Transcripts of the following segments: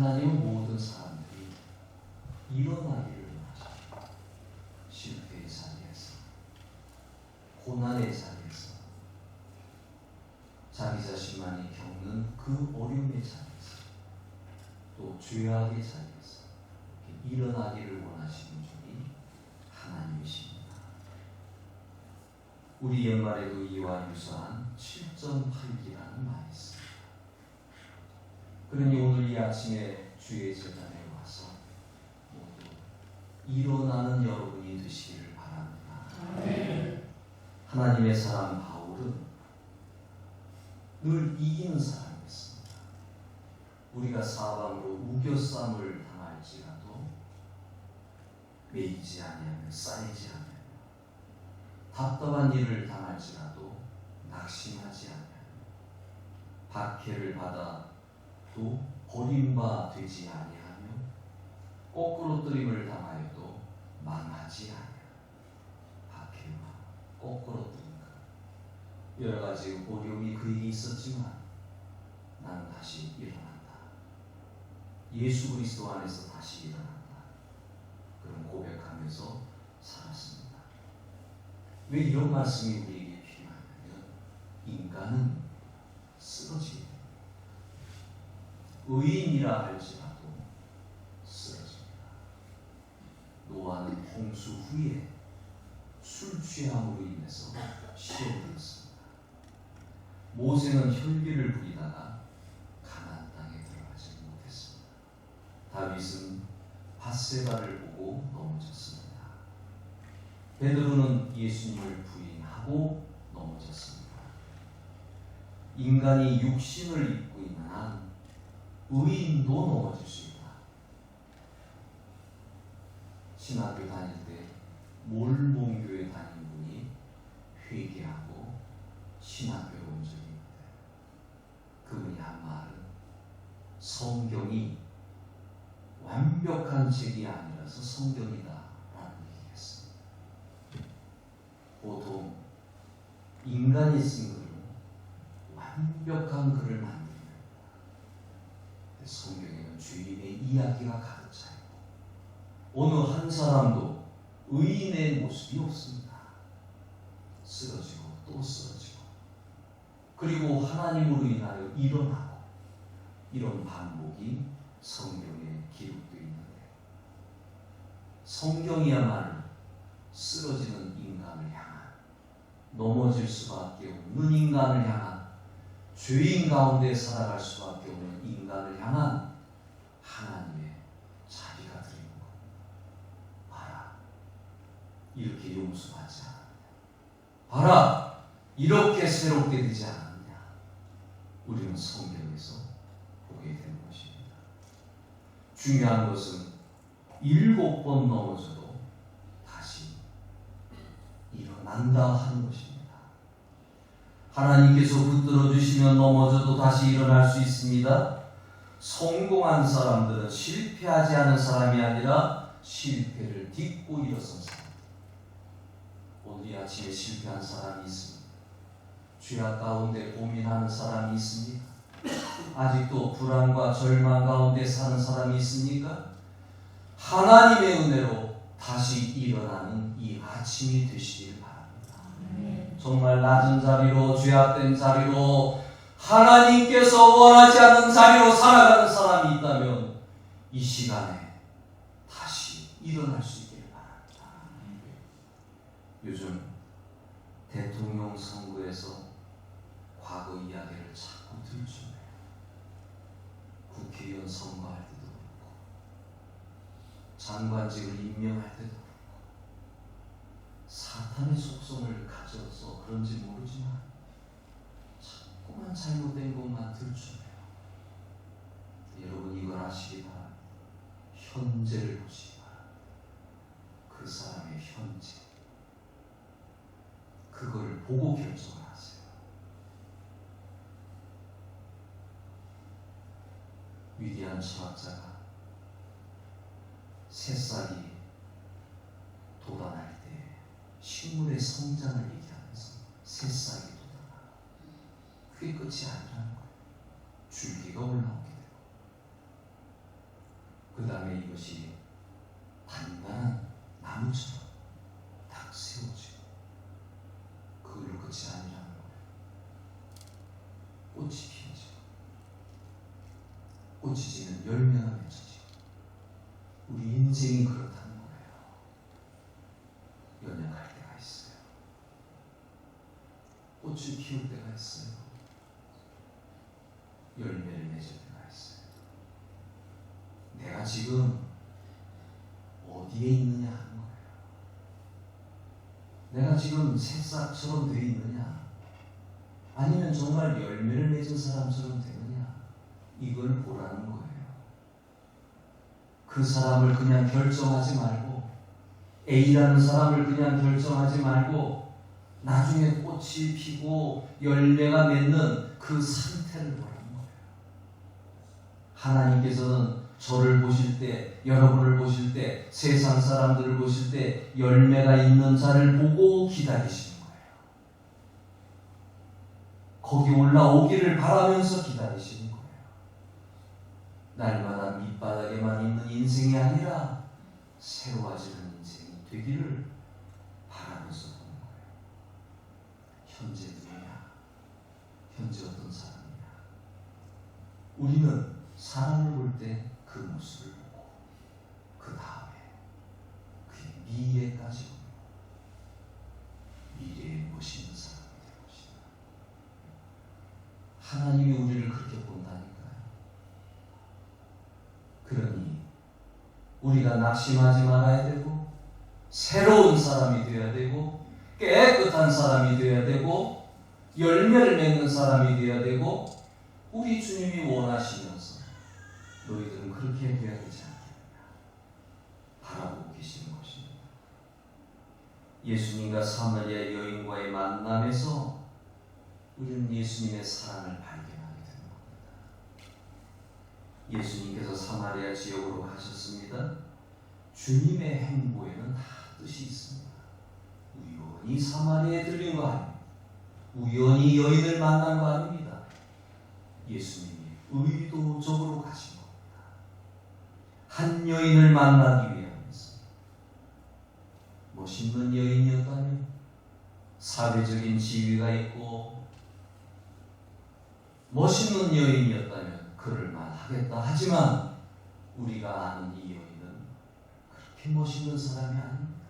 하나님은 모든 사람들이 일어나기를 원하십니다. 실패의 자리에서, 고난의 자리에서, 자기 자신만이 겪는 그 어려움의 자리에서, 또 죄악의 자리에서 일어나기를 원하시는 분이 하나님이십니다. 우리 연말에도 이와 유사한 7.8기라는 말이 있습니다. 그러니 오늘 이 아침에 주의 제단에 와서 모두 일어나는 여러분이 되시기를 바랍니다. 하나님의 사람 바울은 늘 이기는 사람이었습니다. 우리가 사방으로 우겨쌈을 당할지라도 매이지 아니하며 쌓이지 않으며 답답한 일을 당할지라도 낙심하지 않으며 박해를 받아 또 버림받지 아니하며 거꾸로뜨림을 당하여도 망하지 아니하며 박해와 거꾸로뜨림과 여러 가지 어려움이 그에게 있었지만 나는 다시 일어난다. 예수 그리스도 안에서 다시 일어난다. 그런 고백하면서 살았습니다. 왜 이런 말씀이 우리에게 필요하냐면 인간은 쓰러지게 됩니다. 의인이라 할지라도 쓰러집니다. 노아는 홍수 후에 술 취함으로 인해서 시험되었습니다. 모세는 혈기를 부리다가 가나안 땅에 들어가지 못했습니다. 다윗은 밧세바를 보고 넘어졌습니다. 베드로는 예수님을 부인하고 넘어졌습니다. 인간이 육신을 입고 있는 한 의인도 넘어질 수 있다. 신학교 다닐 때 몰몬교회 다닌 분이 회개하고 신학교에 온 적이 있는데 그분이 한 말은 성경이 완벽한 책이 아니라서 성경이다 라는 얘기했습니다. 보통 인간이 쓴 글은 완벽한 글을 만듭니다. 성경에는 주인의 이야기가 가득 차 있고 어느 한 사람도 의인의 모습이 없습니다. 쓰러지고 또 쓰러지고 그리고 하나님으로 인하여 일어나고 이런 반복이 성경에 기록되어 있는데 성경이야말로 쓰러지는 인간을 향한 넘어질 수밖에 없는 인간을 향한 죄인 가운데 살아갈 수밖에 없는 인간을 향한 하나님의 자비가 드리는 겁니다. 봐라, 이렇게 용서받지 않았냐. 봐라, 이렇게 새롭게 되지 않았냐. 우리는 성경에서 보게 되는 것입니다. 중요한 것은 7번 넘어져도 다시 일어난다 하는 것입니다. 하나님께서 붙들어 주시면 넘어져도 다시 일어날 수 있습니다. 성공한 사람들은 실패하지 않은 사람이 아니라 실패를 딛고 일어선 사람. 오늘 이 아침에 실패한 사람이 있습니다. 죄악 가운데 고민하는 사람이 있습니까? 아직도 불안과 절망 가운데 사는 사람이 있습니까? 하나님의 은혜로 다시 일어나는 이 아침이 되시길 바랍니다. 정말 낮은 자리로 죄악된 자리로 하나님께서 원하지 않는 자리로 살아가는 사람이 있다면 이 시간에 다시 일어날 수 있기를 바랍니다. 요즘 대통령 선거에서 과거 이야기를 자꾸 들추네요. 국회의원 선거할 때도 그렇고 장관직을 임명할 때도 그렇고 사탄의 속성을 가져서 그런지 모르지만 자꾸만 잘못된 것만 들추네요. 여러분 이걸 아시기 바랍니다. 현재를 보시기 바랍니다. 그 사람의 현재 그걸 보고 결정을 하세요. 위대한 철학자가 새싹이 돋아날 때 식물의 성장을 얘기하면서 새싹이 돋아나 그게 끝이 아니라는 거예요. 줄기가 올라오게 되고 그 다음에 이것이 단단한 나무처럼 딱 세워지고 그걸로 끝이 아니라는 거예요. 꽃이 피어지고 꽃이 지면 열매가 맺혀지고 우리 인생이 그렇다는 거예요. 연약할 때가 있어요. 꽃을 피울 때가 있어요. 열매를 맺을 때가 있어요. 내가 지금 어디에 있느냐 하는 거예요. 내가 지금 새싹처럼 되어 있느냐, 아니면 정말 열매를 맺은 사람처럼 되느냐, 이걸 보라는 거예요. 그 사람을 그냥 결정하지 말고, A라는 사람을 그냥 결정하지 말고 나중에 꽃이 피고 열매가 맺는 그 상태를 보라는 거예요. 하나님께서는 저를 보실 때, 여러분을 보실 때, 세상 사람들을 보실 때 열매가 있는 자를 보고 기다리시는 거예요. 거기 올라오기를 바라면서 기다리시는 거예요. 날마다 밑바닥에만 있는 인생이 아니라 새로워지는 인생이 되기를 바라면서 보는 거예요. 현재 누구냐? 현재 어떤 사람이냐? 우리는 사람을 볼 때 그 모습을 보고 그 다음에 그의 미래까지 보고 미래에 멋있는 사람이 될 것이다. 하나님이 우리를 그렇게 본다니까요. 그러니 우리가 낙심하지 말아야 되고 새로운 사람이 되어야 되고 깨끗한 사람이 되어야 되고 열매를 맺는 사람이 되어야 되고 우리 주님이 원하시면서 너희들은 그렇게 되어야 되지 않겠느냐 바라보고 계시는 것입니다. 예수님과 사마리아 여인과의 만남에서 우리는 예수님의 사랑을 발견하게 되는 겁니다. 예수님께서 사마리아 지역으로 가셨습니다. 주님의 행보에는 다 뜻이 있습니다. 우연히 사마리아에 들린 거 아닙니다. 우연히 여인을 만난 거 아닙니다. 예수님이 의도적으로 가신 겁니다. 한 여인을 만나기 위함이었습니다. 멋있는 여인이었다면, 사회적인 지위가 있고 멋있는 여인이었다면 그럴만 하겠다. 하지만 우리가 아는 이 여인은 그렇게 멋있는 사람이 아닙니다.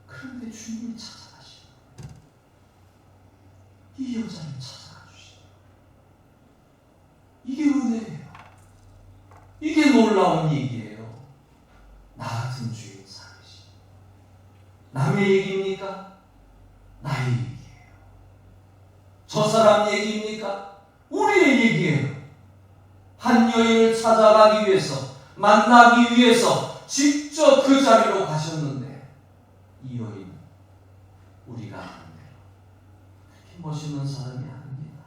그런데 주님이 찾아가시는 거예요. 이 여자를 찾아가 주시는 거예요. 이게 은혜예요. 이게 놀라운 얘기예요. 나 같은 주인 살으시. 남의 얘기입니까? 나의 얘기예요. 저 사람 얘기입니까? 우리의 얘기예요. 한 여인을 찾아가기 위해서, 만나기 위해서 직접 그 자리로 가셨는데 이 여인은 우리가 아는 대로 그렇게 멋있는 사람이 아닙니다.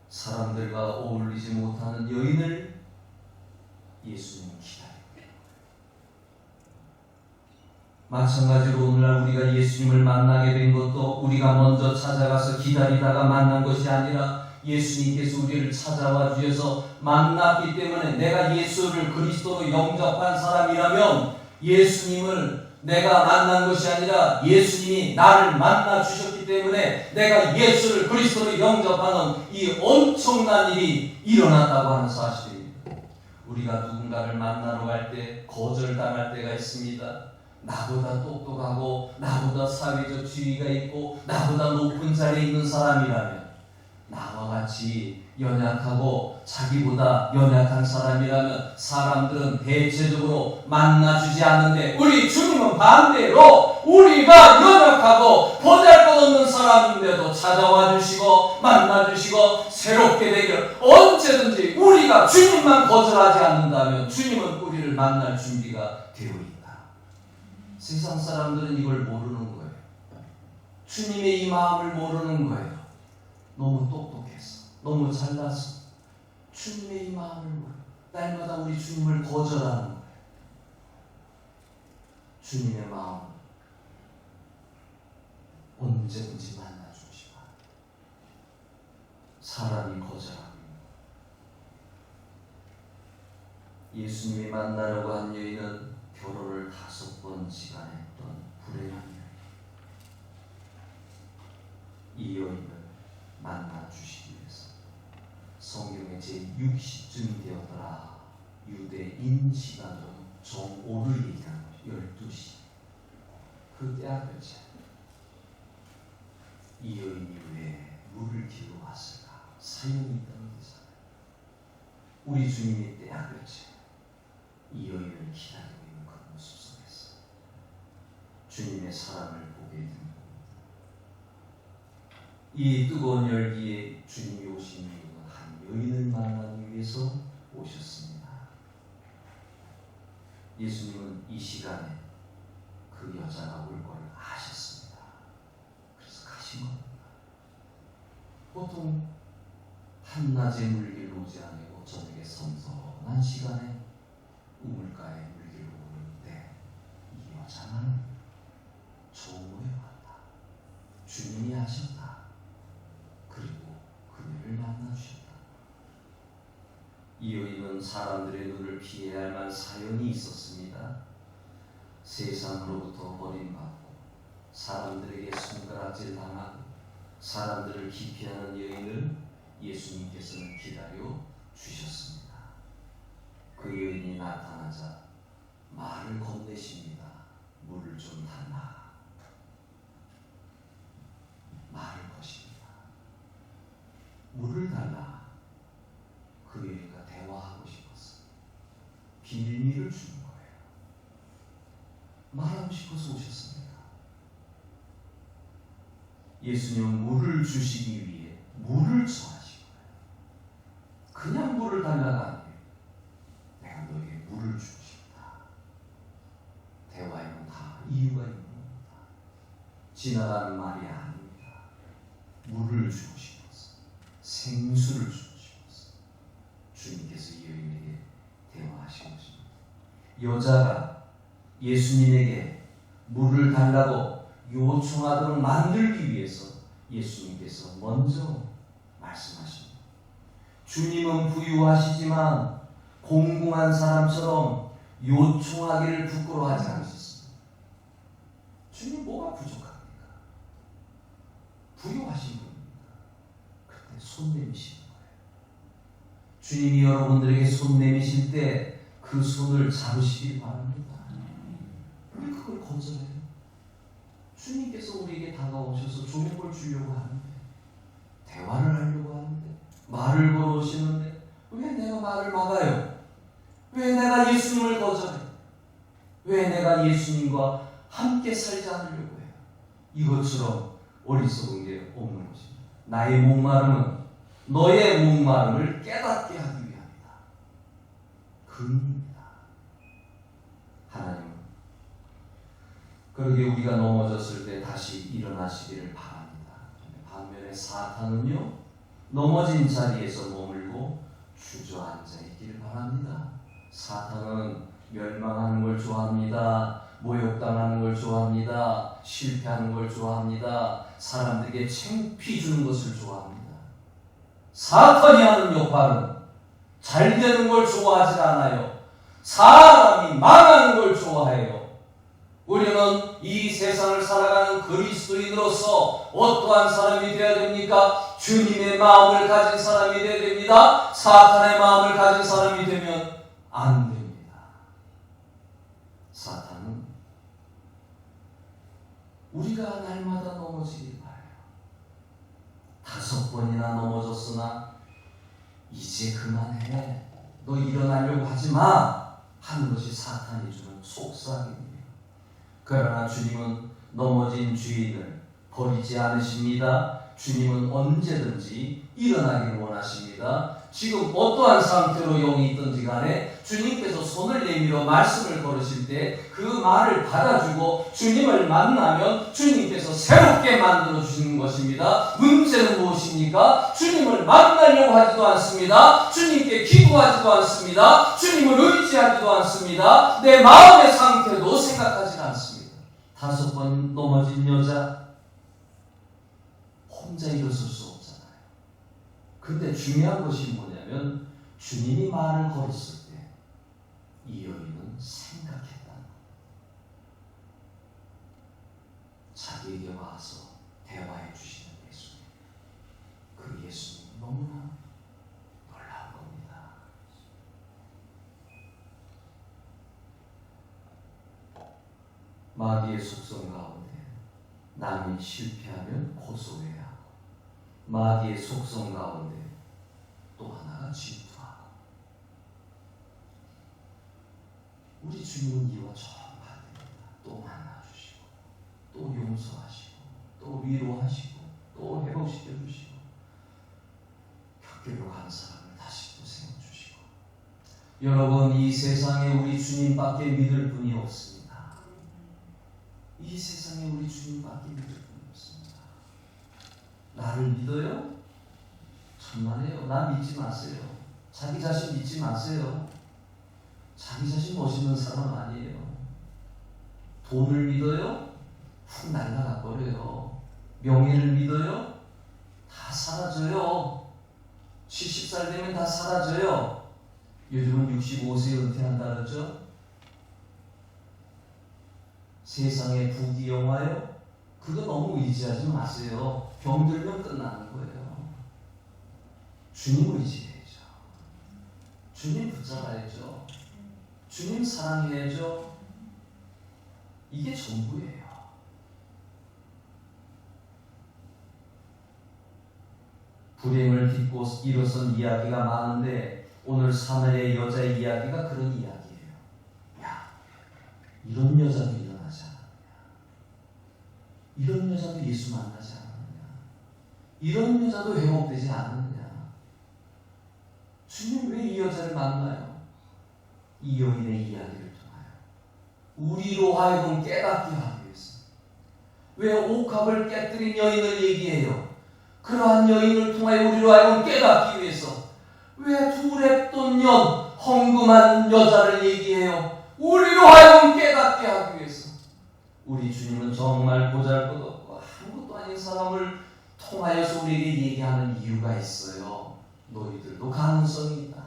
사람들과 어울리지 못하는 여인을 예수님은 기다립니다. 마찬가지로 오늘날 우리가 예수님을 만나게 된 것도 우리가 먼저 찾아가서 기다리다가 만난 것이 아니라 예수님께서 우리를 찾아와 주셔서 만났기 때문에 내가 예수를 그리스도로 영접한 사람이라면 예수님을 내가 만난 것이 아니라 예수님이 나를 만나 주셨기 때문에 내가 예수를 그리스도로 영접하는 이 엄청난 일이 일어났다고 하는 사실입니다. 우리가 누군가를 만나러 갈 때 거절당할 때가 있습니다. 나보다 똑똑하고 나보다 사회적 지위가 있고 나보다 높은 자리에 있는 사람이라면, 나와 같이 연약하고 자기보다 연약한 사람이라면 사람들은 대체적으로 만나주지 않는데, 우리 주님은 반대로 우리가 연약하고 보잘것없는 사람인데도 찾아와 주시고 만나 주시고 새롭게 되기를, 언제든지 우리가 주님만 거절하지 않는다면 주님은 우리를 만날 준비가 되어 있다. 세상 사람들은 이걸 모르는 거예요. 주님의 이 마음을 모르는 거예요. 너무 똑똑해서, 너무 잘나서 주님의 이 마음을 모르고 날마다 우리 주님을 거절하는 거예요. 주님의 마음 언제든지 만나주시고, 사람이 거절하면 예수님이 만나려고 한 여인은 결혼을 5번 지간했던 불행한 여인. 이 여인을 만나 주시기 위해서 성경에 제6시쯤 되었더라. 유대인 시간으로 정 오를 얘기하는 거예요. 12시. 그때 앞에서 이 여인이 왜 물을 길러 왔을까? 사연이 있다는 거잖아요. 우리 주님이 때야그렇지 이 여인을 기다리고 있는 그 모습 속에서 주님의 사랑을 보게 된 겁니다. 이 뜨거운 열기에 주님이 오신 이유는 한 여인을 만나기 위해서 오셨습니다. 예수님은 이 시간에 그 여자가 올 걸 아셨습니다. 그래서 가신 겁니다. 보통 한낮에 물길로 오지 아니고 저녁에 선선한 시간에 우물가에 물길로 오는데 이 여자는 조모에 왔다. 주님이 하셨다. 그리고 그녀를 만나 주셨다. 이 여인은 사람들의 눈을 피해야 할 만한 사연이 있었습니다. 세상으로부터 버림받고 사람들에게 손가락질 당하고 사람들을 기피하는 여인을 예수님께서는 기다려 주셨습니다. 그 여인이 나타나자 말을 건네십니다. 물을 좀 달라. 말을 거십니다. 물을 달라. 그 여인과 대화하고 싶었어요. 비밀을 주는 거예요. 말하고 싶어서 오셨습니다. 예수님은 물을 주시기 위해 물을 처하신 거예요. 그냥 물을 달라가 아니에요. 내가 너에게 물을 주고 싶다. 대화에는 다 이유가 있는 겁니다. 지나가는 말이 아닙니다. 물을 주고 싶어서, 생수를 주고 싶어서 주님께서 이 여인에게 대화하신 것입니다. 여자가 예수님에게 물을 달라고 요청하도록 만들기 위해서 예수님께서 먼저 말씀하십니다. 주님은 부유하시지만 공공한 사람처럼 요청하기를 부끄러워하지 않으셨습니다. 주님 뭐가 부족합니까? 부유하신 분입니다. 그때 손 내미시는 거예요. 주님이 여러분들에게 손 내미실 때 그 손을 잡으시기 바랍니다. 왜 그걸 거절해요? 주님께서 우리에게 다가오셔서 좋은 걸 주려고 하는데, 대화를 하려고 하는데, 말을 걸어오시는데 왜 내가 말을 막아요? 왜 내가 예수님을 거절해? 왜 내가 예수님과 함께 살지 않으려고 해요? 이것처럼 어리석은 게 없는 것입니다. 나의 목마름은 너의 목마름을 깨닫게 하기 위함이다. 근입니다. 하나님은 그러게 우리가 넘어졌을 때 다시 일어나시기를 바랍니다. 반면에 사탄은요, 넘어진 자리에서 머물고 주저앉아 있기를 바랍니다. 사탄은 멸망하는 걸 좋아합니다. 모욕당하는 걸 좋아합니다. 실패하는 걸 좋아합니다. 사람들에게 창피 주는 것을 좋아합니다. 사탄이 하는 역할은 잘 되는 걸 좋아하지 않아요. 사람이 망하는 걸 좋아해요. 우리는 이 세상을 살아가는 그리스도인으로서 어떠한 사람이 되어야 됩니까? 주님의 마음을 가진 사람이 되어야 됩니다. 사탄의 마음을 가진 사람이 되면 안 됩니다. 사탄은 우리가 날마다 넘어지길 바라요. 5번이나 넘어졌으나 이제 그만해. 너 일어나려고 하지 마. 하는 것이 사탄이 주는 속삭임이에요. 그러나 주님은 넘어진 죄인을 버리지 않으십니다. 주님은 언제든지 일어나기를 원하십니다. 지금 어떠한 상태로 영이 있든지 간에 주님께서 손을 내밀어 말씀을 걸으실 때 그 말을 받아주고 주님을 만나면 주님께서 새롭게 만들어 주시는 것입니다. 문제는 무엇입니까? 주님을 만나려고 하지도 않습니다. 주님께 기도하지도 않습니다. 주님을 의지하지도 않습니다. 내 마음의 상태도 생각하지 않습니다. 5번 넘어진 여자 혼자 일어설 수 없잖아요. 근데 중요한 것이 뭐냐면 주님이 말을 걸었을 때 이 여인은 생각했다. 자기에게 와서 대화해 주시는 예수님. 그 예수님 너무나 놀라운 겁니다. 마귀의 속성 가운데 남이 실패하면 고소해야 하고, 마귀의 속성 가운데 또 하나가 질투하고. 우리 주님은 이와 정반대입니다. 또 만나주시고, 또 용서하시고, 또 위로하시고, 또 회복시켜주시고, 격결로 가는 사람을 다시 또 세워주시고. 여러분, 이 세상에 우리 주님밖에 믿을 분이 없습니다. 이 세상에 우리 주님밖에 믿을 분이 없습니다. 나를 믿어요? 천만에요. 나 믿지 마세요. 자기 자신 믿지 마세요. 자기 자신 멋있는 사람 아니에요. 돈을 믿어요? 훅 날아가 버려요. 명예를 믿어요? 다 사라져요. 70살 되면 다 사라져요. 요즘은 65세 은퇴한다 그러죠? 세상의 부귀영화요? 그거 너무 의지하지 마세요. 병들면 끝나는 거예요. 주님 의지해야죠. 주님 붙잡아야죠. 주님 사랑해야죠. 이게 전부예요. 불행을 딛고 일어선 이야기가 많은데 오늘 사마리아 여자의 이야기가 그런 이야기예요. 야, 이런 여자도 일어나지 않았느냐? 이런 여자도 예수 만나지 않았느냐? 이런 여자도 회복되지 않았느냐? 주님 왜 이 여자를 만나요? 이 여인의 이야기를 통하여 우리로 하여금 깨닫게 하기 위해서. 왜 옥합을 깨뜨린 여인을 얘기해요? 그러한 여인을 통하여 우리로 하여금 깨닫기 위해서. 왜 두랩돈 년 헝금한 여자를 얘기해요? 우리로 하여금 깨닫게 하기 위해서. 우리 주님은 정말 보잘것없고 아무것도 아닌 사람을 통하여서 우리에게 얘기하는 이유가 있어요. 너희들도 가능성이 있다.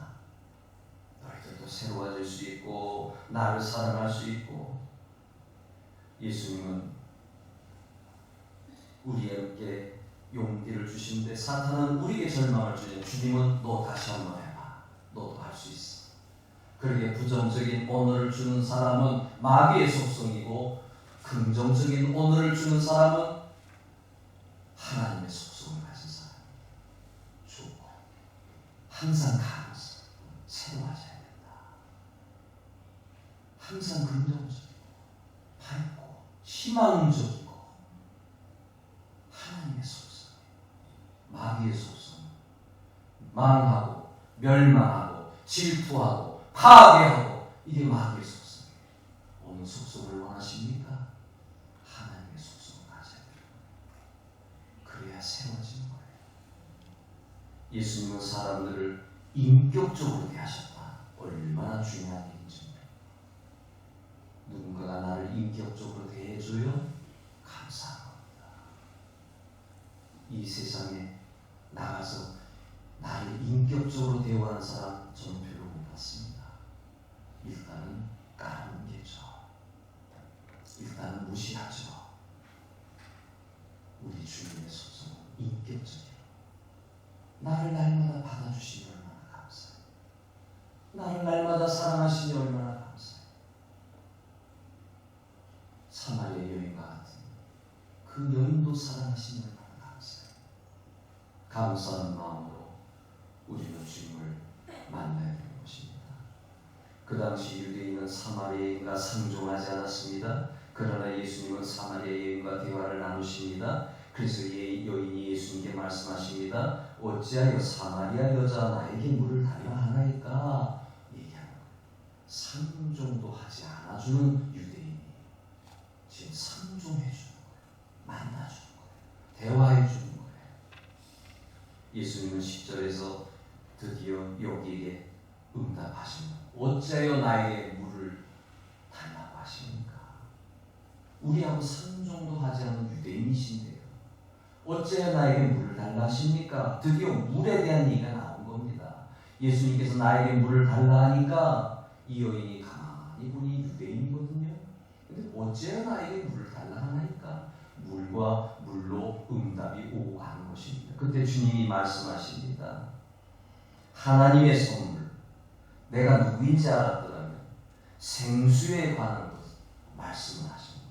너희들도 새로워질 수 있고 나를 사랑할 수 있고. 예수님은 우리에게 용기를 주시는데 사탄은 우리에게 절망을 주니 주님은 너 다시 한번 해봐. 너도 할 수 있어. 그렇게 부정적인 언어를 주는 사람은 마귀의 속성이고 긍정적인 언어를 주는 사람은 하나님의 속성을 가진 사람. 주고 항상 가면서 새로워져야 된다. 항상 긍정적이고 밝고 희망적이고 하나님의 속성. 마귀의 속성, 망하고 멸망하고 질투하고 파괴하고, 이게 마귀의 속성이에요. 어느 속성을 원하십니까? 하나님의 속성을 가져야 돼요. 그래야 세워지는 거예요. 예수님은 사람들을 인격적으로 대하셨다. 얼마나 중요한 일인지. 누군가가 나를 인격적으로 대해줘요? 감사합니다. 이 세상에 나가서 나를 인격적으로 대우하는 사람 저는 별로 못 봤습니다. 일단은 깔아뭉개죠. 일단은 무시하죠. 우리 주님의 속성은 인격적이에요. 나를 날마다 받아주시니 얼마나 감사해요. 나를 날마다 사랑하시니 얼마나 감사해요. 사마리아 여인과 같은 그 여인도 사랑하시니 얼마나 감사한 마음으로 우리는 주님을 만나야 되는 것입니다. 그 당시 유대인은 사마리아인과 상종하지 않았습니다. 그러나 예수님은 사마리아 여인과 대화를 나누십니다. 그래서 여인이 예수님께 말씀하십니다. 어찌하여 사마리아 여자 나에게 물을 달라 하나이까? 얘기하는 거예요. 상종도 하지 않아주는 유대인이 지금 상종해 주는 거예요. 만나주는 거예요. 대화해 주는 거예요. 예수님은 10절에서 드디어 여기에게 응답하십니다. 어찌하여 나에게 물을 달라고 하십니까? 우리하고 상종도 하지 않은 유대인이신데요. 어찌하여 나에게 물을 달라 하십니까? 드디어 물에 대한 얘기가 나온 겁니다. 예수님께서 나에게 물을 달라 하니까 이 여인이 이분이 유대인이거든요. 근데 어째 나에게 물을 달라 하나니까 물과 물로 응답이 오고 가는 것입니다. 그때 주님이 말씀하십니다. 하나님의 선물, 내가 누구인지 알았더라면 생수에 관한 것 말씀을 하십니다.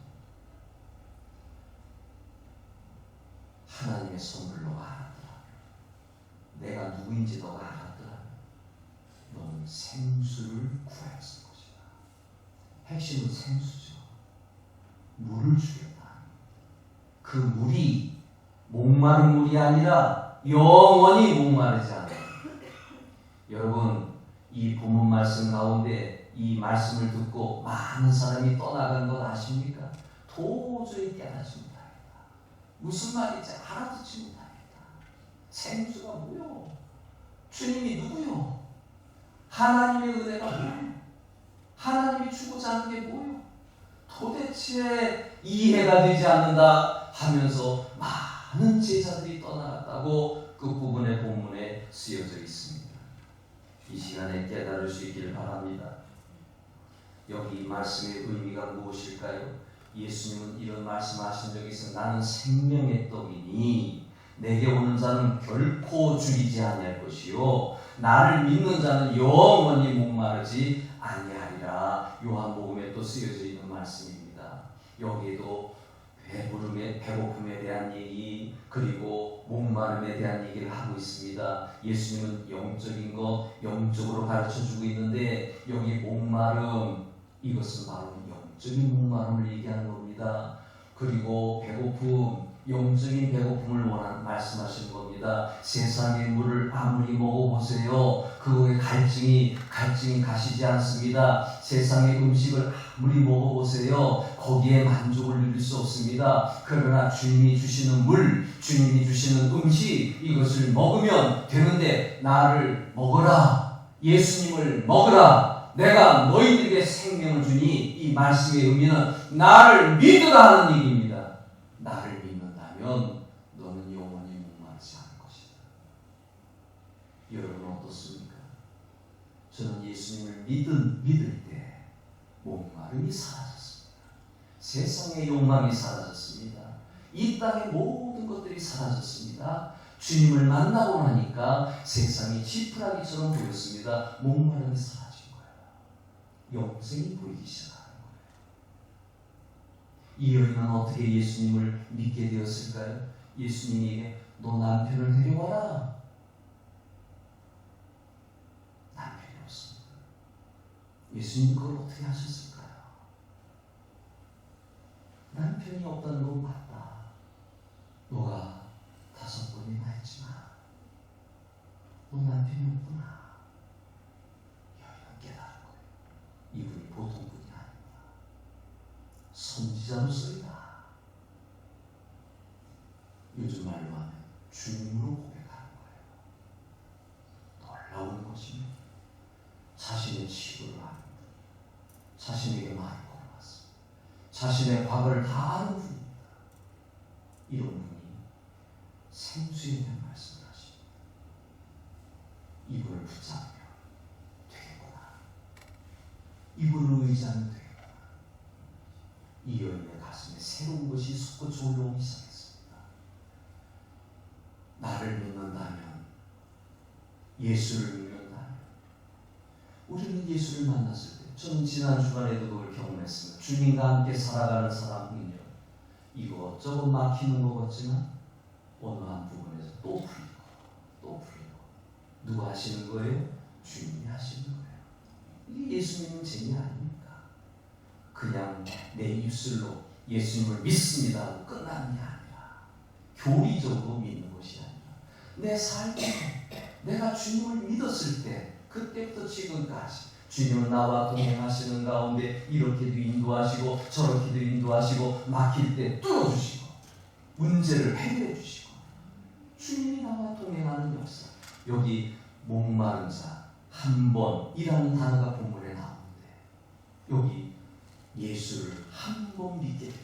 하나님의 선물 너가 알았더라면, 내가 누구인지 너가 알았더라면 너는 생수를 구하였을 것이다. 핵심은 생수죠. 물을 주겠다. 그 물이 목마른 물이 아니라 영원히 목마르지 않아요. 여러분, 이 본문 말씀 가운데 이 말씀을 듣고 많은 사람이 떠나간 것 아십니까? 도저히 깨닫지 못하겠다. 무슨 말인지 알아듣지 못하겠다. 생수가 뭐요? 주님이 누구요? 하나님의 은혜가 뭐요? 하나님이 주고자 하는 게 뭐요? 도대체 이해가 되지 않는다 하면서 많은 제자들이 떠나갔다고 끝부분의 본문에 쓰여져 있습니다. 이 시간에 깨달을 수 있기를 바랍니다. 여기 이 말씀의 의미가 무엇일까요? 예수님은 이런 말씀하신 적이 있어. 나는 생명의 떡이니 내게 오는 자는 결코 줄이지 아니할 것이요 나를 믿는 자는 영원히 목마르지 아니하리라. 요한복음에 또 쓰여져 있는 말씀입니다. 여기에도 배고픔에 대한 얘기, 그리고 목마름에 대한 얘기를 하고 있습니다. 예수님은 영적인 것, 영적으로 가르쳐주고 있는데 여기 목마름, 이것은 바로 영적인 목마름을 얘기하는 겁니다. 그리고 배고픔, 영적인 배고픔을 말씀하시는 겁니다. 세상의 물을 아무리 먹어보세요. 그거에 갈증이 가시지 않습니다. 세상의 음식을 아무리 먹어보세요. 거기에 만족을 누릴 수 없습니다. 그러나 주님이 주시는 물, 주님이 주시는 음식, 이것을 먹으면 되는데 나를 먹어라. 예수님을 먹으라. 내가 너희들에게 생명을 주니, 이 말씀의 의미는 나를 믿으라 하는 얘기입니다. 나를 믿는다면 너는 영원히 목마르지 않을 것이다. 여러분 어떻습니까? 저는 예수님을 믿을 때 목마름이 사라졌습니다. 세상의 욕망이 사라졌습니다. 이 땅의 모든 것들이 사라졌습니다. 주님을 만나고 나니까 세상이 지푸라기처럼 보였습니다. 목마름이 사라진 거예요. 영생이 보이기 시작하는 거예요. 이 여인은 어떻게 예수님을 믿게 되었을까요? 예수님에게 너 남편을 데려와라. 남편이 없습니다. 예수님 그걸 어떻게 하셨을까요? 남편이 없다는 건 맞다. 너가 5번이나 했지만 너 남편이 없구나. 여인은 깨달은 거예요. 이분이 보통 분이 아닙니다. 선지자로서이다. 요즘 말로 하면 주님으로 고백하는 거예요. 놀라운 것이며 자신의 치부를 아는 분, 자신에게 많이 걸어왔습니다. 자신의 과거를 다 아는 분입니다. 이런 분이 생수에 대한 말씀을 하십니다. 이분을 붙잡으면 되겠구나. 이분을 의지하면 되겠구나. 이 여인의 가슴에 새로운 것이 솟구쳐 올라오기 시작했습니다. 나를 믿는다면, 예수를 믿는다면, 우리는 예수를 만났을 때, 저는 지난 주간에도 그걸 경험했습니다. 주님과 함께 살아가는 사람은요, 이것저것 막히는 것 같지만 어느 한 부분에서 또 풀리고 누가 하시는 거예요? 주님이 하시는 거예요. 이게 예수 믿는 재미 아닙니까? 그냥 내 입술로 예수님을 믿습니다 하고 끝나는 게 아니라, 교리적으로 믿는 것이 아니라 내 삶에 내가 주님을 믿었을 때, 그때부터 지금까지 주님은 나와 동행하시는 가운데 이렇게도 인도하시고 저렇게도 인도하시고, 막힐 때 뚫어주시고 문제를 해결해 주시고, 주님이 나와 동행하는 역사. 여기 목마른 자 한 번이라는 단어가 본문에 나오는데, 여기 예수를 한 번 믿게 되면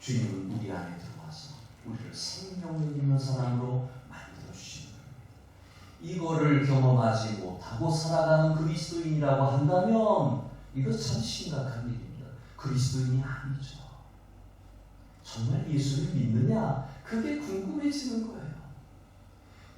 주님은 우리 안에 들어와서 우리를 생명력 있는 사람으로 만들어 주시는 겁니다. 이거를 경험하지 못하고 살아가는 그리스도인이라고 한다면 이거 참 심각한 일입니다. 그리스도인이 아니죠. 정말 예수를 믿느냐? 그게 궁금해지는 거예요.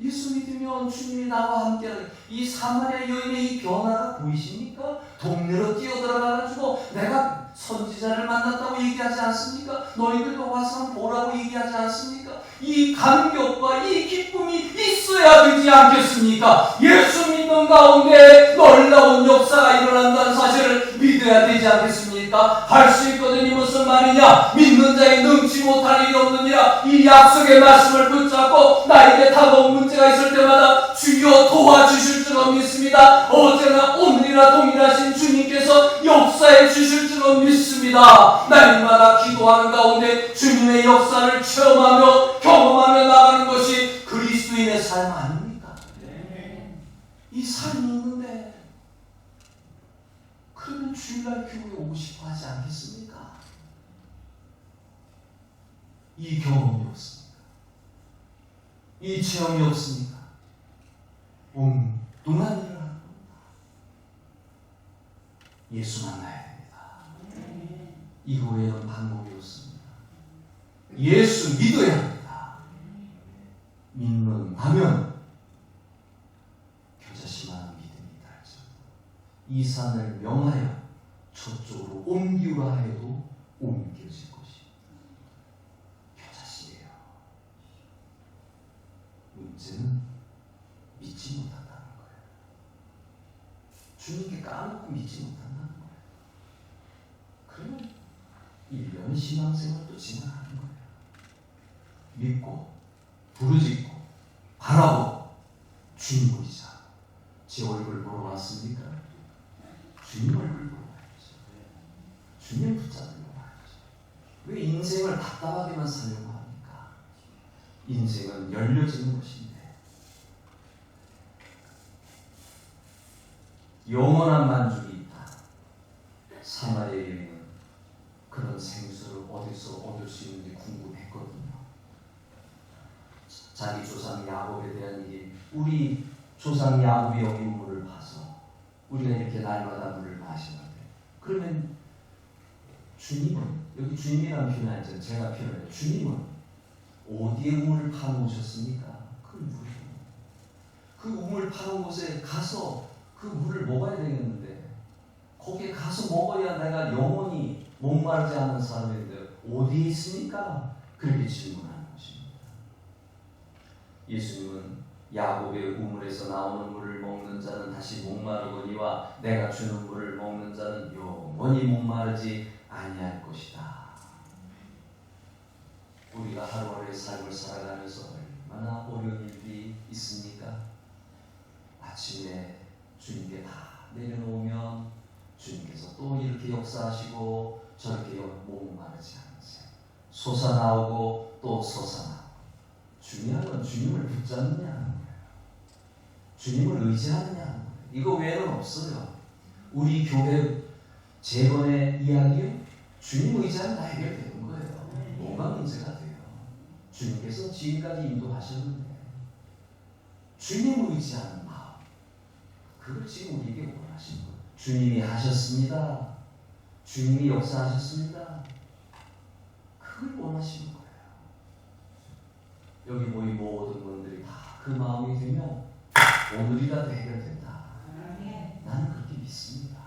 예수 믿으면 주님이 나와 함께하는 이 사마리아 여인의 이 변화가 보이십니까? 동네로 뛰어들어가가지고 내가 선지자를 만났다고 얘기하지 않습니까? 너희들도 와서 한번 보라고 얘기하지 않습니까? 이 감격과 이 기쁨이 있어야 되지 않겠습니까? 예수 믿는 가운데 놀라운 역사가 일어난다는 사실을 믿어야 되지 않겠습니까? 할 수 있거든. 이 무슨 말이냐? 믿는 자에 능치 못할 일이 없느니라. 이 약속의 말씀을 붙잡고 나에게 다가온 문제가 있을 때마다 주여 도와주실 줄 믿습니다. 어제나 오늘이나 동일하신 주님께서 역사해 주실 줄 믿습니다. 날마다 기도하는 가운데 주님의 역사를 체험하며 경험하며 나가는 것이 그리스도인의 삶 아닙니까? 이 삶이 있는데 그러면 주일날 교회에 오고 싶어 하지 않겠습니까? 이 경험이 없습니까? 이 체험이 없습니까? 엉뚱한 일을 하는 겁니다. 예수 만나야 됩니다. 이거 외에는 방법이 없습니다. 예수 믿어야 합니다. 믿는다면 겨자씨만한 믿음이 있다 할지라도 이 산을 명하여 저쪽으로 옮기라 해도 옮겨질 것입니다. 겨자씨예요. 문제는 믿지 못한다는 거예요. 주님께 까놓고 믿지 못한다는 거예요. 그러면 1년 신앙생활도 지나가는 거예요. 믿고 부르짖고 바라고 주님 보이자. 제 얼굴 보러 왔습니까? 주님 얼굴 보러 와야죠. 주님 붙잡으러 와야죠. 왜 인생을 답답하게만 살려고 합니까? 인생은 열려지는 것인데 영원한 만족이 있다. 사마리아 여인은 그런 생수를 어디서 얻을 수 있는지 궁금했거든요. 자기 조상 야곱에 대한 일이 우리 조상 야곱이 여기 물을 봐서 우리가 이렇게 날마다 물을 마시는데 그러면 주님은 여기 주님이라는 표현 아니죠. 제가 표현해요. 주님은 어디에 우물을 파놓으셨습니까? 그 물을 그 우물 파놓은 곳에 가서 그 물을 먹어야 되겠는데 거기에 가서 먹어야 내가 영원히 목마르지 않는 사람인데 어디에 있습니까? 그렇게 질문하는 것입니다. 예수님은 야곱의 우물에서 나오는 물을 먹는 자는 다시 목마르거니와 내가 주는 물을 먹는 자는 영원히 목마르지 아니할 것이다. 우리가 하루하루의 삶을 살아가면서 얼마나 어려운 일이 있습니까? 아침에 주님께 다 내려놓으면 주님께서 또 이렇게 역사하시고 저렇게 목마르지 않으세요. 솟아나오고 또 솟아나오고. 중요한 건 주님을 붙잡느냐는 거예요. 주님을 의지하느냐는 거예요. 이거 외에는 없어요. 우리 교회 재건의 이야기요? 주님 의지하면 다 해결되는 거예요. 뭐가 문제가 돼요? 주님께서 지금까지 인도하셨는데 주님 의지하는 마음, 그걸 지금 우리에게 원하시는 거예요. 주님이 하셨습니다. 주님이 역사하셨습니다. 그걸 원하시는 거예요. 여기 모인 모든 분들이 다 그 마음이 되면 오늘이라도 해결된다. 나는 그렇게 믿습니다.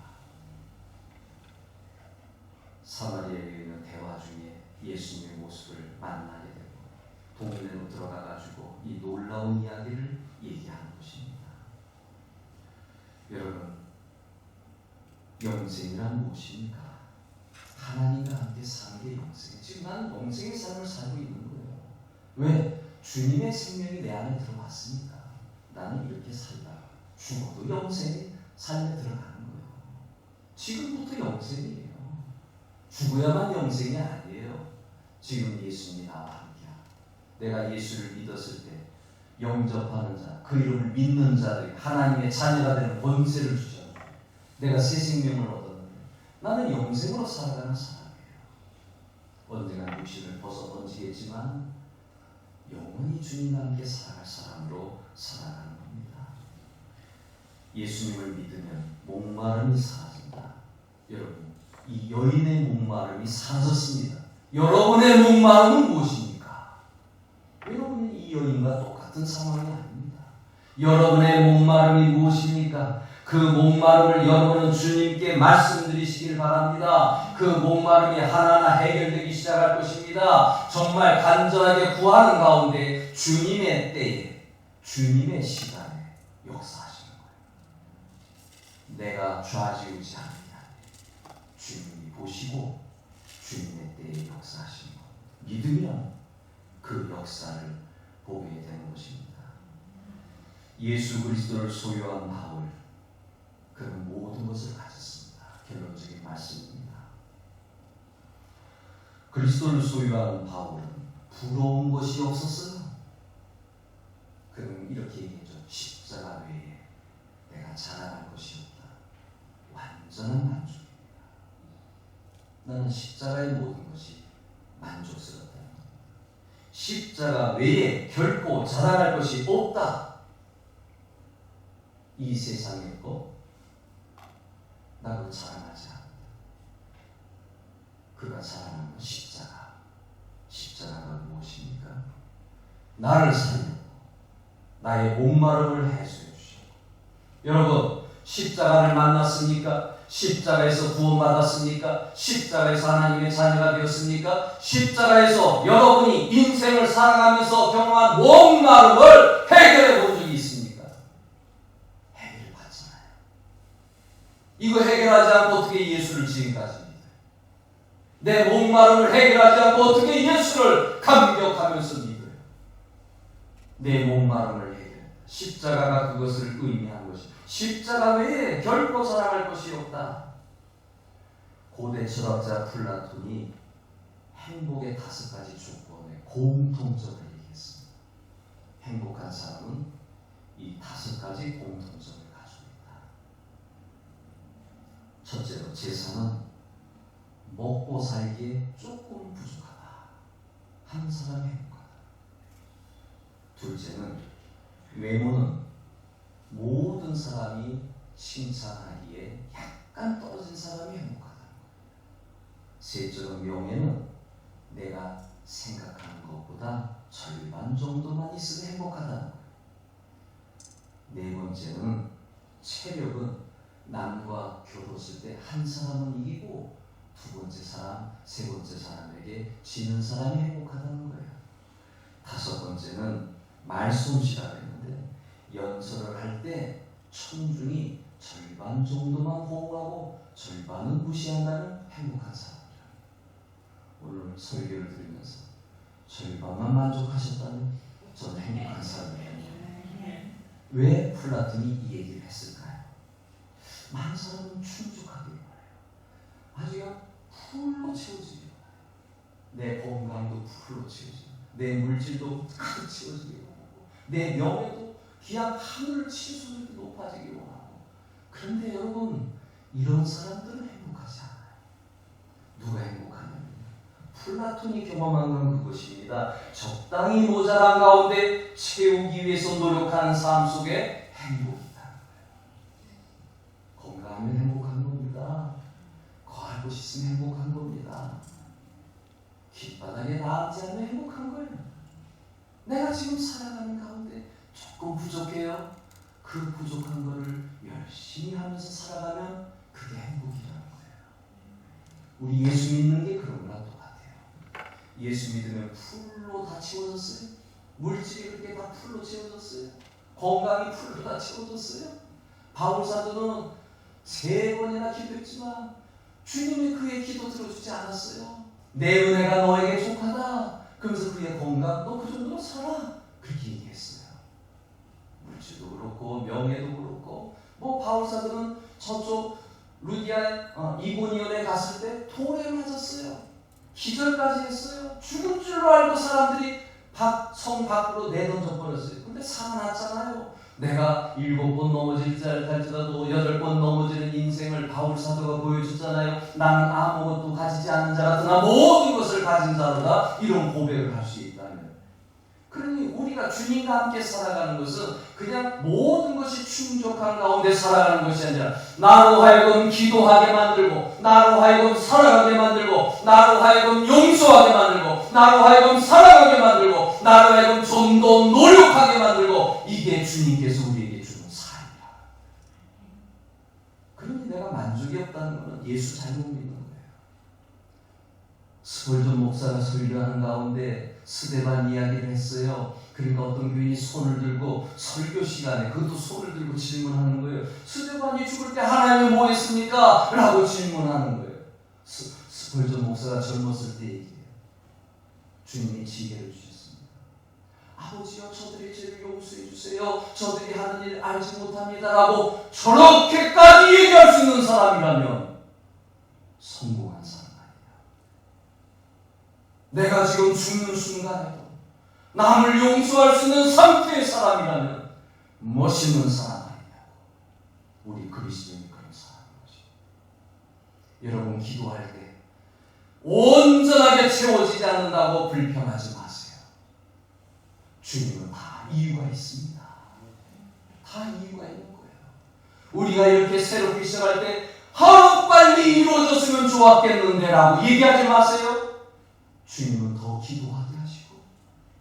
사마리아에 있는 대화 중에 예수님의 모습을 만나게 되고 동네로 들어가가지고 이 놀라운 이야기를 얘기하는 것입니다. 여러분, 영생이란 무엇입니까? 하나님과 함께 사는 게 영생이에요. 지금 나는 영생의 삶을 살고 있는 거예요. 왜? 주님의 생명이 내 안에 들어왔으니까 나는 이렇게 살다가 죽어도 영생의 삶에 들어가는 거예요. 지금부터 영생이에요. 죽어야만 영생이 아니에요. 지금 예수님이 나와 함께하고 내가 예수를 믿었을 때 영접하는 자, 그 이름을 믿는 자들이 하나님의 자녀가 되는 권세를 주셨는데 내가 새 생명을 얻었는데 나는 영생으로 살아가는 사람이에요. 언젠가 육신을 벗어 던지겠지만 영원히 주님과 함께 살아갈 사람으로 살아가는 겁니다. 예수님을 믿으면 목마름이 사라진다. 여러분, 이 여인의 목마름이 사라졌습니다. 여러분의 목마름은 무엇입니까? 여러분은 이 여인과 똑같은 상황이 아닙니다. 여러분의 목마름이 무엇입니까? 그 목마름을 여러분은 주님께 말씀드리시길 바랍니다. 그 목마름이 하나하나 해결되기 시작할 것입니다. 정말 간절하게 구하는 가운데 주님의 때에, 주님의 시간에 역사하시는 거예요. 내가 좌지우지 않느냐. 주님이 보시고 주님의 때에 역사하시는 것. 믿으면 그 역사를 보게 되는 것입니다. 예수 그리스도를 소유한 바울, 그는 모든 것을 가졌습니다. 결론적인 말씀입니다. 그리스도를 소유한 바울은 부러운 것이 없었어요. 그는 이렇게 얘기했죠. 십자가 외에 내가 자랑할 것이 없다. 완전한 만족입니다. 나는 십자가의 모든 것이 만족스럽다. 십자가 외에 결코 자랑할 것이 없다. 이 세상에 거 나 그거 자랑하지 않는다. 그가 자랑하는 건 십자가. 십자가가 무엇입니까? 나를 살리고 나의 목마름을 해소해 주시고. 여러분, 십자가를 만났습니까? 십자가에서 구원받았습니까? 십자가에서 하나님의 자녀가 되었습니까? 십자가에서 여러분이 인생을 살아가면서 경험한 목마름을 해결해 본 적이 있습니까? 해결을 받잖아요. 이거 해결하지 않고 어떻게 예수를 지금까지 믿어요? 내 목마름을 해결하지 않고 어떻게 예수를 감격하면서 믿어요? 내 목마름을 해결. 십자가가 그것을 의미한 것입니다. 십자가 외에 결코 자랑할 것이 없다. 고대 철학자 플라톤이 행복의 5가지 조건의 공통점을 얘기했습니다. 행복한 사람은 이 5가지 공통점을 가지고 있다. 첫째로, 재산은 먹고 살기에 조금 부족하다. 한 사람이 행복하다. 둘째는, 외모는 모든 사람이 칭찬하기에 약간 떨어진 사람이 행복하다는 거예요. 셋째로, 명예는 내가 생각하는 것보다 절반 정도만 있으면 행복하다는 거예요. 네 번째는, 체력은 남과 겨뤘을 때 한 사람은 이기고 두 번째 사람, 세 번째 사람에게 지는 사람이 행복하다는 거예요. 다섯 번째는, 말솜씨라고 했는데 연설을 할 때 청중이 절반 정도만 호응하고 절반은 무시한다는 행복한 사람이라. 오늘 설교를 들으면서 절반만 만족하셨다는 저는 행복한 사람이에요. 왜 플라톤이 이 얘기를 했을까요? 많은 사람은 충족하길 바라요. 아주 그냥 풀로 채워지길 바라요. 내 건강도 풀로 채워지고, 내 물질도 가득 채워지길 바라고, 내 명예도 그냥 하늘을 치솟을 이렇게 높아지길 원하고. 그런데 여러분, 이런 사람들은 행복하지 않아요. 누가 행복하냐면 플라톤이 경험한 건 그것입니다. 적당히 모자란 가운데 채우기 위해서 노력하는 삶 속에 행복이 있다는 거예요. 건강하면 행복한 겁니다. 거할 곳 있으면 행복한 겁니다. 길바닥에 나앉지 않으면 행복한 거예요. 내가 지금 살아가는 가운데 조금 부족해요. 그 부족한 거를 열심히 하면서 살아가면 그게 행복이라는 거예요. 우리 예수 믿는 게 그런 거랑 똑같아요. 예수 믿으면 풀로 다 채워졌어요. 물질이 그렇게 다 풀로 채워졌어요. 건강이 풀로 다 채워졌어요. 바울 사도는 3번이나 기도했지만 주님이 그의 기도 들어주지 않았어요. 내 은혜가 너에게 족하다. 그러면서 그의 건강, 너 그 정도로 살아. 그렇게 얘기했어요. 물질도 그렇고 명예도 그렇고. 바울 사도는 저쪽 루디아 이고니온에 갔을 때 돌에 맞았어요. 기절까지 했어요. 죽은 줄로 알고 사람들이 성 밖으로 내던져 버렸어요. 근데 살아났잖아요. 내가 7번 넘어질지라도 8번 넘어지는 인생을 바울 사도가 보여줬잖아요. 나는 아무것도 가지지 않는 자 같으나 모든 것을 가진 자로다. 이런 고백을 할 수 있다면. 그러니 우리 우리가 주님과 함께 살아가는 것은 그냥 모든 것이 충족한 가운데 살아가는 것이 아니라 나로 하여금 기도하게 만들고 나로 하여금 살아가게 만들고 나로 하여금 용서하게 만들고 나로 하여금 살아가게 만들고 나로 하여금 좀 더 노력하게 만들고 이게 주님께서 우리에게 주는 삶이야. 그러니 내가 만족이 없다는 것은 예수 잘못 믿는 거예요. 스폴전 목사가 설교하는 가운데 스데반 이야기를 했어요. 그러니까 어떤 교인이 손을 들고 설교 시간에 그것도 손을 들고 질문하는 거예요. 스데반이 죽을 때 하나님은 뭐 했습니까? 라고 질문하는 거예요. 스폴전 목사가 젊었을 때 얘기해요. 주님이 지혜를 주셨습니다. 아버지여 저들의 죄를 용서해 주세요. 저들이 하는 일 알지 못합니다. 라고 저렇게까지 얘기할 수 있는 사람이라면 성공한 사람 아니에요. 내가 지금 죽는 순간에도 남을 용서할 수 있는 상태의 사람이라면 멋있는 사람 아니냐고. 우리 그리스도인이 그런 사람인 거죠. 여러분 기도할 때 온전하게 채워지지 않는다고 불평하지 마세요. 주님은 다 이유가 있습니다. 다 이유가 있는 거예요. 우리가 이렇게 새롭게 시작할 때 하루빨리 이루어졌으면 좋았겠는데 라고 얘기하지 마세요. 주님은 더 기도하게 하시고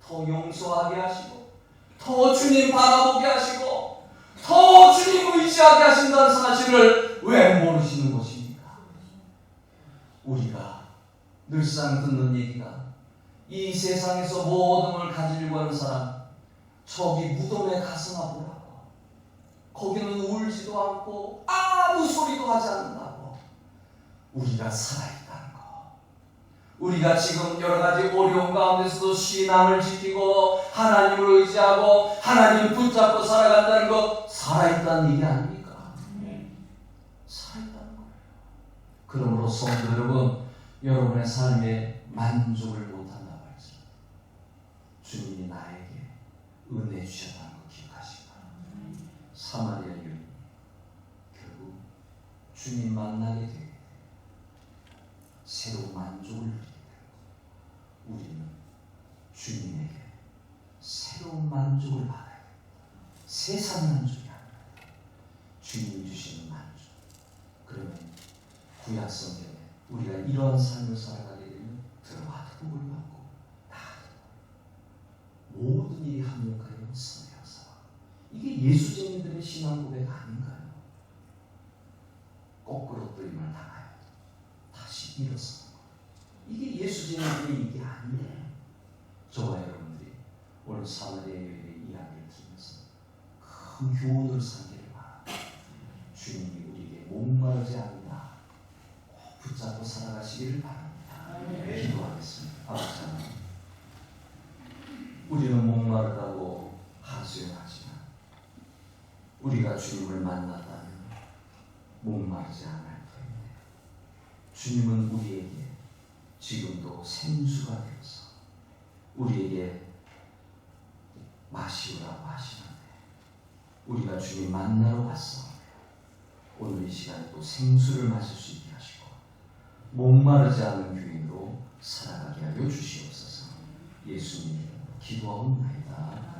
더 용서하게 하시고 더 주님 바라보게 하시고 더 주님 의지하게 하신다는 사실을 왜 모르시는 것입니까? 우리가 늘상 듣는 얘기가 이 세상에서 모든 걸 가지려고 하는 사람 저기 무덤에 가서나 보라고. 거기는 울지도 않고 아무 소리도 하지 않는다고. 우리가 살아있다는 거, 우리가 지금 여러 가지 어려운 가운데서도 신앙을 지키고 하나님을 의지하고 하나님 붙잡고 살아간다는 것, 살아있다는 얘기 아닙니까? 살아있다는 거예요. 그러므로 성도 여러분, 여러분의 삶에 만족을 못한다고 할지라도 주님이 나에게 은혜 주셨다는 거 기억하시기 바랍니다. 사마리아 여인이 결국 주님 만나게 되게 되고 새로운 만족을 누리게 되고 우리는 주님에게 새로운 만족을 받아야 됩니다. 세상 만족이 아니라 주님이 주시는 만족. 그러면 구약 성경에 우리가 이러한 삶을 살아가게 되면 들어와도 복을 받고 모든 일이 합력하여 선하여서 이게 예수쟁이들의 신앙 고백 아닌가요? 거꾸로 뜨임을 당하여 다시 일어서는 것. 이게 예수쟁이들의 얘기 아니에요. 저와 여러분들이 오늘 사마리아 여인의 이야기를 들으면서 큰 교훈을 삼기를 바랍니다. 주님이 우리에게 목마르지 않는다 붙잡고 살아가시기를 바랍니다. 기도하겠습니다. 아버지 하나님, 우리는 목마르다고 하소연하지만 우리가 주님을 만났다면 목마르지 않을 터인데 주님은 우리에게 지금도 생수가 되어서 우리에게 마시오라고 하시는데 우리가 주님 만나러 왔어. 오늘 이 시간에 또 생수를 마실 수 있게 하시고 목마르지 않은 교인으로 살아가게 하여 주시옵소서. 예수님 이름으로 기도하옵나이다.